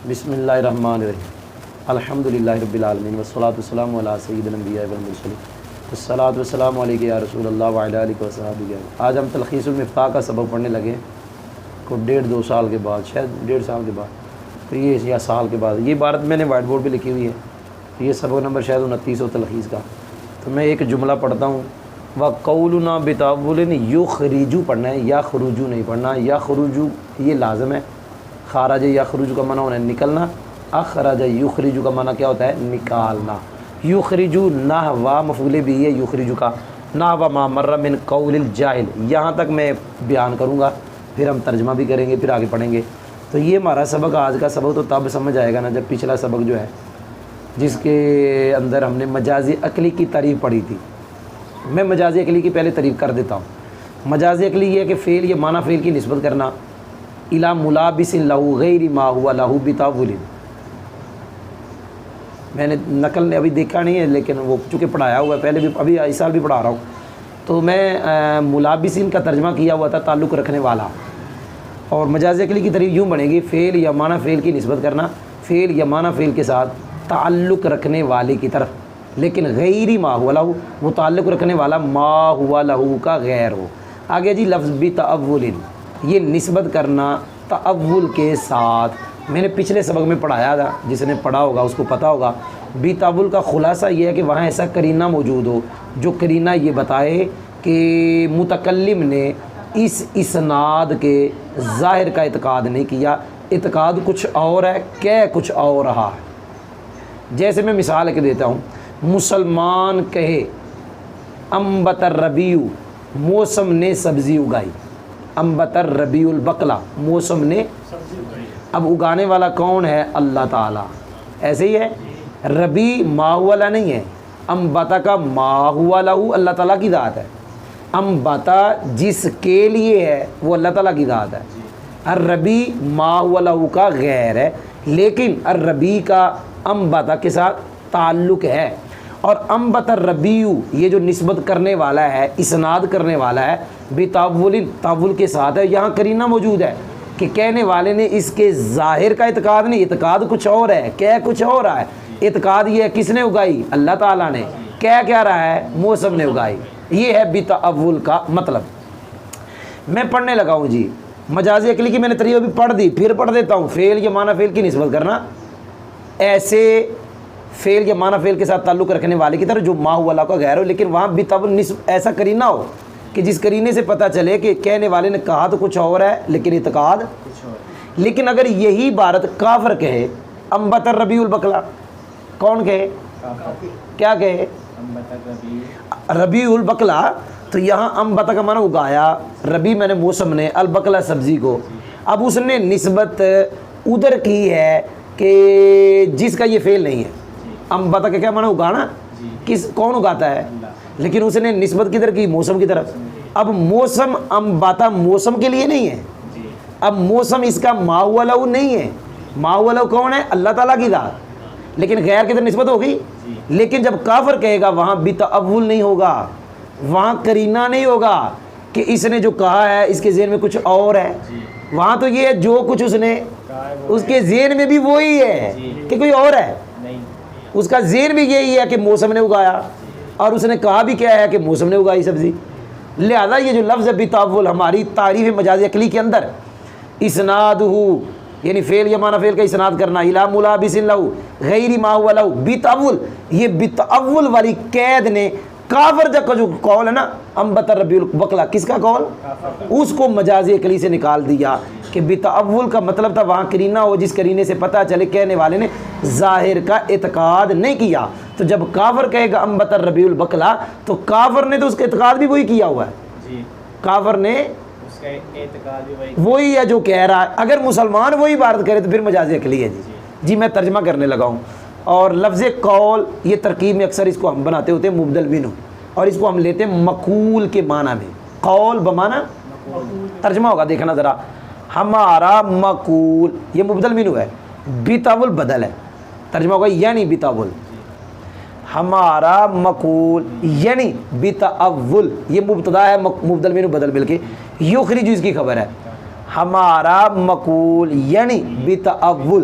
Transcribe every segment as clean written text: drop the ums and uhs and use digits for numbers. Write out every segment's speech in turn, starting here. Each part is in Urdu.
بسم اللہ الرحمن الرحیم الحمدللہ رب العالمین والصلاۃ والسلام علی سید الانبیاء والمرسلین والصلاۃ والسلام علیک یا رسول اللہ وعلی آلہ وصحبہ۔ آج ہم تلخیص المفتاح کا سبق پڑھنے لگے کو 1.5-2 سال کے بعد، شاید 1.5 سال کے بعد، تو یہ یا سال کے بعد۔ یہ عبارت میں نے وائٹ بورڈ پہ لکھی ہوئی ہے، یہ سبق نمبر شاید 29 ہو تلخیص کا۔ تو میں ایک جملہ پڑھتا ہوں، وَقَوْلُنَا بِتَأْوِيلٍ یخرجو پڑھنا ہے، یا خروجو نہیں پڑھنا۔ یا خروجو یہ لازم ہے، خارج یخرجو کا معنی ہونا ہے نکلنا، اخرج یخرجو کا معنی کیا ہوتا ہے نکالنا۔ یخرجو نحو مفعول بھی ہے یخرجو کا، نحو ما مر من قول الجاہل، یہاں تک میں بیان کروں گا، پھر ہم ترجمہ بھی کریں گے، پھر آگے پڑھیں گے۔ تو یہ ہمارا سبق، آج کا سبق تو تب سمجھ آئے گا نا جب پچھلا سبق جو ہے جس کے اندر ہم نے مجازی عقلی کی تعریف پڑھی تھی۔ میں مجازی عقلی کی پہلے تعریف کر دیتا ہوں۔ مجازی عقلی یہ ہے کہ فعل یا معنی فعل کی نسبت کرنا الی ملابس لہ غیر ما ہوا لہ بتأویل۔ میں نے نقل نے ابھی دیکھا نہیں ہے، لیکن وہ چونکہ پڑھایا ہوا ہے پہلے بھی، ابھی اس سال بھی پڑھا رہا ہوں، تو میں ملابسین کا ترجمہ کیا ہوا تھا تعلق رکھنے والا، اور مجازی عقلی کی تعریف یوں بنے گی فعل یا معنی فعل کی نسبت کرنا فعل یا معنی فعل کے ساتھ تعلق رکھنے والے کی طرف، لیکن غیر ما ہوا لہ، وہ تعلق رکھنے والا ما ہوا لہ کا غیر ہو۔ آگے جی لفظ بتأویل، یہ نسبت کرنا تأول کے ساتھ۔ میں نے پچھلے سبق میں پڑھایا تھا، جس نے پڑھا ہوگا اس کو پتہ ہوگا۔ بتأویل کا خلاصہ یہ ہے کہ وہاں ایسا قرینہ موجود ہو جو قرینہ یہ بتائے کہ متکلم نے اس اسناد کے ظاہر کا اعتقاد نہیں کیا، اعتقاد کچھ اور ہے، کہہ کچھ اور رہا ہے۔ جیسے میں مثال کے دیتا ہوں، مسلمان کہے انبت الربیع، موسم نے سبزی اگائی، انبت الربیع البقلہ، موسم نے۔ اب اگانے والا کون ہے؟ اللہ تعالیٰ۔ ایسے ہی ہے، ربیع ما ہوا لہ نہیں ہے، انبتا کا ما ہوا لہ اللہ تعالیٰ کی ذات ہے، انبتا جس کے لیے ہے وہ اللہ تعالیٰ کی ذات ہے۔ الربیع ما ہوا لہ کا غیر ہے، لیکن الربیع کا انبتا کے ساتھ تعلق ہے، اور انبت الربیع یہ جو نسبت کرنے والا ہے، اسناد کرنے والا ہے، بتأویل تأویل کے ساتھ ہے۔ یہاں قرینہ موجود ہے کہ کہنے والے نے اس کے ظاہر کا اعتقاد نہیں، اعتقاد کچھ اور ہے، کہہ کچھ اور رہا ہے۔ اعتقاد یہ ہے کس نے اگائی؟ اللہ تعالیٰ نے۔ کہہ کیا رہا ہے؟ موسم نے اگائی۔ یہ ہے بتأویل کا مطلب۔ میں پڑھنے لگا ہوں جی، مجازی عقلی کی میں نے تعریف ابھی پڑھ دی، پھر پڑھ دیتا ہوں۔ فعل یا معنی فعل کی نسبت کرنا ایسے فعل یا معنی فعل کے ساتھ تعلق رکھنے والے کی طرف جو ما ہوا لہ کا غیر ہو، لیکن وہاں بتأویل ایسا قرینہ ہو کہ جس قرینے سے پتہ چلے کہ کہنے والے نے کہا تو کچھ اور ہے لیکن اعتقاد کچھ اور۔ لیکن اگر یہی عبارت کافر کہے انبت الربیع البقلہ، کون کہے؟ کیا کہے؟ ربیع البقلہ، تو یہاں انبت کا معنی اگایا، ربیع میں نے موسم نے، البقلہ سبزی کو۔ اب اس نے نسبت ادھر کی ہے کہ جس کا یہ فعل نہیں ہے۔ انبت کا کیا معنی؟ اگانا، کون اگاتا ہے؟ لیکن اس نے نسبت کدھر کی؟ موسم کی طرف۔ اب موسم انبتا موسم کے لیے نہیں ہے، اب موسم اس کا ما ہوا لہ نہیں ہے۔ ما ہوا لہ کون ہے؟ اللہ تعالیٰ کی ذات، لیکن غیر کی طرف نسبت ہوگی۔ لیکن جب کافر کہے گا وہاں بتأویل نہیں ہوگا، وہاں قرینہ نہیں ہوگا کہ اس نے جو کہا ہے اس کے ذہن میں کچھ اور ہے۔ وہاں تو یہ ہے جو کچھ اس نے، اس کے ذہن میں بھی وہی ہے کہ کوئی اور ہے، اس کا ذہن بھی یہی ہے کہ موسم نے اگایا، اور اس نے کہا بھی کیا ہے کہ موسم نے اگائی سبزی۔ لہذا یہ جو لفظ بتأویل ہماری تعریف مجازی عقلی کے اندر اسنادہ، یعنی فعل یا معنی فعل کا اسناد کرنا الی ملابس لہ غیر ما ہوا لہ بتأویل، یہ بتأویل والی قید نے کافر کا جو قول ہے نا انبت الربیع البقلہ، کس کا قول؟ اس کو مجازی عقلی سے نکال دیا کہ بتأویل کا مطلب تھا وہاں قرینہ ہو جس قرینے سے پتہ چلے کہنے والے نے ظاہر کا اعتقاد نہیں کیا۔ تو جب کافر کہے گا انبت الربیع البقلہ، تو کافر نے تو اس کا اعتقاد بھی وہی کیا ہوا ہے، کافر نے اس کا اعتقاد بھی وہی ہے جو کہہ رہا ہے۔ اگر مسلمان وہی عبارت کرے تو پھر مجازی عقلی ہے جی۔ میں ترجمہ کرنے لگا ہوں، اور لفظ قول یہ ترکیب میں اکثر اس کو ہم بناتے ہوتے ہیں مبدل منہ، اور اس کو ہم لیتے ہیں مقول کے معنی میں۔ قول بمعنی ترجمہ ہوگا، دیکھنا ذرا، ہمارا مقول یہ مبدل منہ ہے، بتأویل بدل ہے، ترجمہ ہوگا یعنی بتأویل، ہمارا مقول یعنی بتأویل، یہ مبتدا ہے مبدل منہ بدل مل کے، یخرج اس کی خبر ہے، ہمارا مقول یعنی بتأول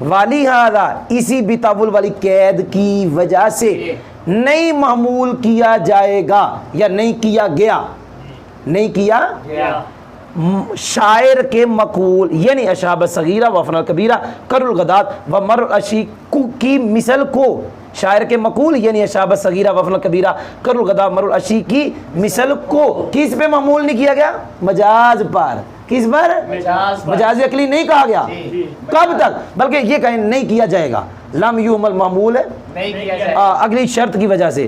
والی ہادا اسی بتاول والی قید کی وجہ سے نہیں محمول کیا جائے گا یا نہیں کیا گیا، نہیں کیا شاعر کے مقول یعنی اشاب صغیرہ و افنا کبیرہ کر الغدات و مر العشیق کی مثل کو، شاعر کے مقول یعنی اشاب صغیرہ و افنا کبیرہ کر الغدات مر العشیق کی مثل کو کس پہ معمول نہیں کیا گیا؟ مجاز پر۔ کس پر؟ مجاز عقلی نہیں کہا گیا۔ کب تک؟ بلکہ یہ کہیں نہیں کیا جائے گا، لم یعمل معمول ہے نہیں کیا جائے، اگلی شرط کی وجہ سے،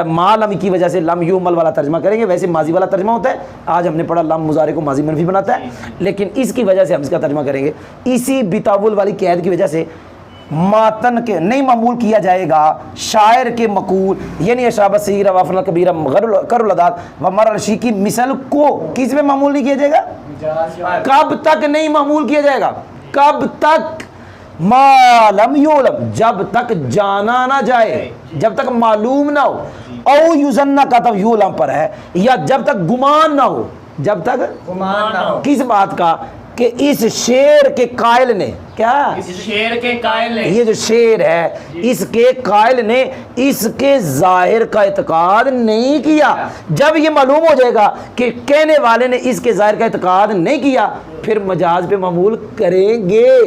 ما لم کی وجہ سے لم یعمل والا ترجمہ کریں گے۔ ویسے ماضی والا ترجمہ ہوتا ہے، آج ہم نے پڑھا لم مضارع کو ماضی منفی بناتا ہے، لیکن اس کی وجہ سے ہم اس کا ترجمہ کریں گے اسی بتاول والی قید کی وجہ سے ماتن کے نہیں معمول کیا جائے گا شاعر کے مقول یعنی اشابت صغیرہ و افنا کبیرہ کر الادات و مر العشیق کی مثل کو کس میں معمول نہیں کیا جائے گا؟ کب تک نہیں معمول کیا جائے گا؟ کب تک؟ ما لم یعلم، جب تک جانا نہ جائے، جب تک معلوم نہ ہو، او یظن کا تو یعلم پر ہے، یا جب تک گمان نہ ہو، جب تک گمان نہ ہو کس بات کا؟ کہ اس شعر کے قائل نے کیا؟ اس شعر کے قائل نے، یہ جو شعر ہے اس کے قائل نے اس کے ظاہر کا اعتقاد نہیں کیا۔ جب یہ معلوم ہو جائے گا کہ کہنے والے نے اس کے ظاہر کا اعتقاد نہیں کیا، پھر مجاز پہ معمول کریں گے۔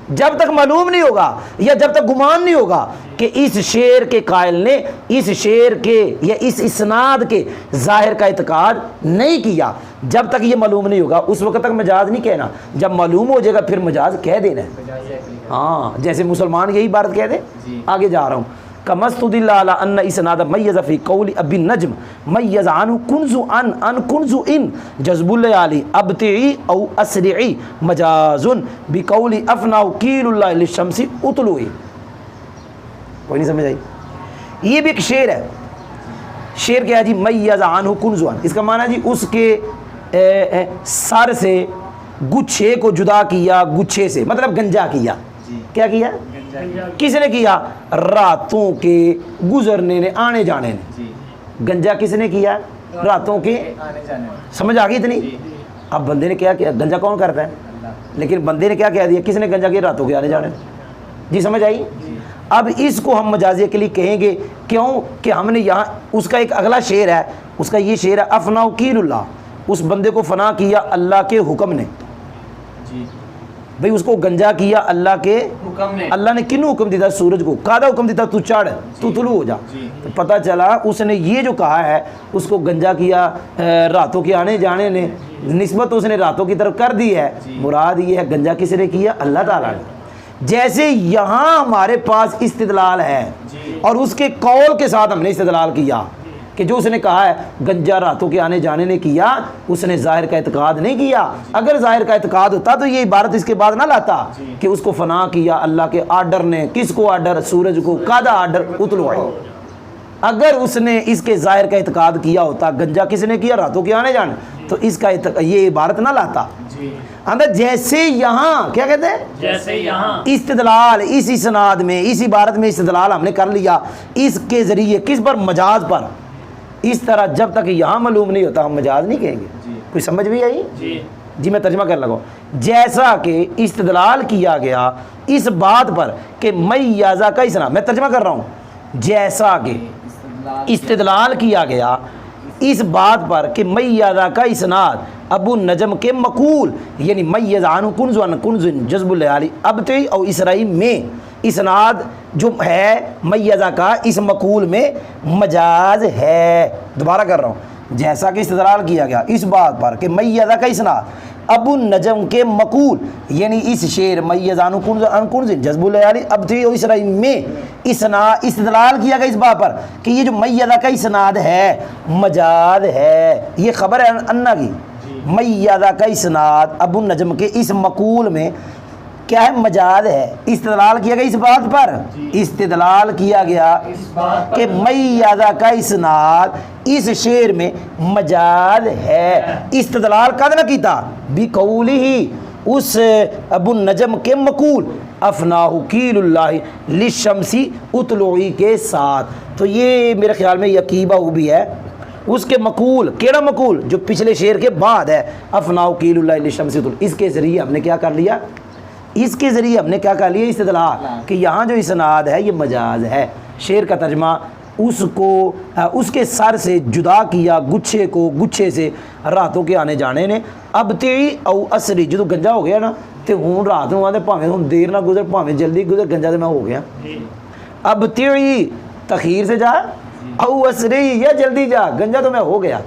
جب تک معلوم نہیں ہوگا یا جب تک گمان نہیں ہوگا کہ اس شعر کے قائل نے اس شعر کے یا اس اسناد کے ظاہر کا اعتقاد نہیں کیا، جب تک یہ معلوم نہیں ہوگا اس وقت تک مجاز نہیں کہنا۔ جب معلوم ہو جائے گا پھر مجاز کہہ دینا ہے۔ ہاں جیسے مسلمان یہی عبارت کہہ دیں، آگے جا رہا ہوں، کمستدل علی ان اسناد میز فی قول ابی النجم میز عنہ کنز ان کنز ان جذب اللیالی ابتعی او اسرعی مجاز بقول افنا کیل اللہ للشمس اطلعی۔ کوئی نہیں سمجھ آئی؟ یہ بھی ایک شعر ہے۔ شعر کیا ہے جی؟ میز عنہ کنز ان، اس کا معنی ہے جی اس کے سر سے گچھے کو جدا کیا، گچھے سے مطلب گنجا کیا۔ کیا کیا؟ کس نے کیا؟ راتوں کے گزرنے نے، آنے جانے نے۔ گنجا کس نے کیا؟ راتوں کے، سمجھ آ گئی اتنی؟ اب بندے نے کیا کیا؟ گنجا کون کرتا ہے؟ لیکن بندے نے کیا کہہ دیا؟ کس نے گنجا کیا؟ راتوں کے آنے جانے۔ جی سمجھ آئی؟ اب اس کو ہم مجازی کے لیے کہیں گے، کیوں کہ ہم نے یہاں اس کا ایک اگلا شعر ہے، اس کا یہ شعر ہے افنا وکیل اللہ، اس بندے کو فنا کیا اللہ کے حکم نے۔ بھئی اس کو گنجا کیا اللہ کے حکم نے۔ اللہ نے کنوں حکم دیتا؟ سورج کو۔ کادا حکم دیتا؟ تو چڑھ، تو طلوع ہو جا۔ تو پتہ چلا اس نے یہ جو کہا ہے اس کو گنجا کیا راتوں کے آنے جانے نے، نسبت اس نے راتوں کی طرف کر دی ہے۔ مراد یہ ہے گنجا کس نے کیا؟ اللہ تعالیٰ نے۔ جیسے یہاں ہمارے پاس استدلال ہے اور اس کے قول کے ساتھ ہم نے استدلال کیا کہ جو اس نے کہا ہے گنجا راتوں کے آنے جانے نے کیا، اس نے ظاہر کا اعتقاد نہیں کیا۔ اگر ظاہر کا اعتقاد ہوتا تو یہ عبارت اس کے بعد نہ لاتا کہ اس کو فنا کیا اللہ کے آرڈر نے۔ کس کو آرڈر؟ سورج کو۔ کادا آرڈر؟ اطلعوا۔ اگر اس نے اس کے ظاہر کا اعتقاد کیا ہوتا گنجا کس نے کیا؟ راتوں کے آنے جانے، تو اس کا یہ عبارت نہ لاتا۔ اندر جیسے یہاں کیا کہتے ہیں؟ جیسے یہاں استدلال، اس اسناد میں اس عبارت میں استدلال ہم نے کر لیا اس کے ذریعے کس پر؟ مجاز پر۔ اس طرح جب تک یہاں معلوم نہیں ہوتا ہم مجاز نہیں کہیں گے۔ کوئی سمجھ بھی آئی؟ جی میں ترجمہ کر لگا، جیسا کہ استدلال کیا گیا اس بات پر کہ میازہ کا اسناد، میں ترجمہ کر رہا ہوں، جیسا کہ استدلال کیا گیا اس بات پر کہ میازہ کا اسناد ابو نجم کے مقول یعنی میز عنہ کنز ان کنز جذب اللیالی ابتعی او اسرائی میں اسناد جو ہے میزہ کا اس مقول میں مجاز ہے۔ دوبارہ کر رہا ہوں، جیسا کہ استدلال کیا گیا اس بات پر کہ میزہ کا اسناد ابو نجم کے مقول یعنی اس شعر میز عنہ کنز ان کنز جذب اللیالی ابتعی او اسرائی میں استدلال کیا گیا اس بات پر کہ یہ جو میزہ کا اسناد ہے مجاز ہے۔ یہ خبر ہے انا کی، میزہ کا اسناد ابو نجم کے اس مقول میں کیا ہے؟ مجاز ہے۔ استدلال کیا گیا اس بات پر، استدلال کیا گیا کہ میزہ کا اسناد اس شعر میں مجاز ہے۔ استدلال کد نہ کیتا؟ بقولہ، اس ابو النجم کے مقول افنا وکیل اللہ للشمس اطلعی کے ساتھ۔ تو یہ میرے خیال میں یقیبہ وہ بھی ہے اس کے مقول، کیڑا مقول؟ جو پچھلے شعر کے بعد ہے، افنا وکیل اللہ للشمس اطلعی۔ اس کے ذریعے ہم نے کیا کر لیا؟ اس کے ذریعے ہم نے کیا کہا لیا استدلال کہ یہاں جو اسناد ہے یہ مجاز ہے. شعر کا ترجمہ اس کو اس کے سر سے جدا کیا گچھے کو گچھے سے راتوں کے آنے جانے نے. اب تیری او اسری جدو گنجا ہو گیا نا تو ہوں رات نو آدھے پاویں ہوں دیر نہ گزر پاویں جلدی گزر گنجا تو میں ہو گیا. اب تیری تخیر سے جا او اسری یا جلدی جا گنجا تو میں ہو گیا.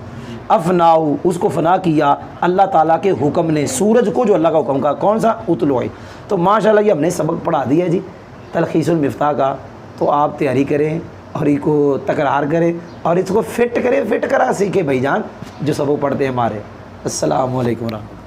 افناؤ اس کو فنا کیا اللہ تعالیٰ کے حکم نے سورج کو جو اللہ کا حکم کا کون سا اطلوعی. تو ماشاءاللہ یہ ہم نے سبق پڑھا دیا جی تلخیص المفتاح کا. تو آپ تیاری کریں اور اس کو تکرار کریں اور اس کو فٹ کریں فٹ کرا سیکھیں بھائی جان جو سبق پڑھتے ہیں ہمارے. السلام علیکم ورحمۃ اللہ.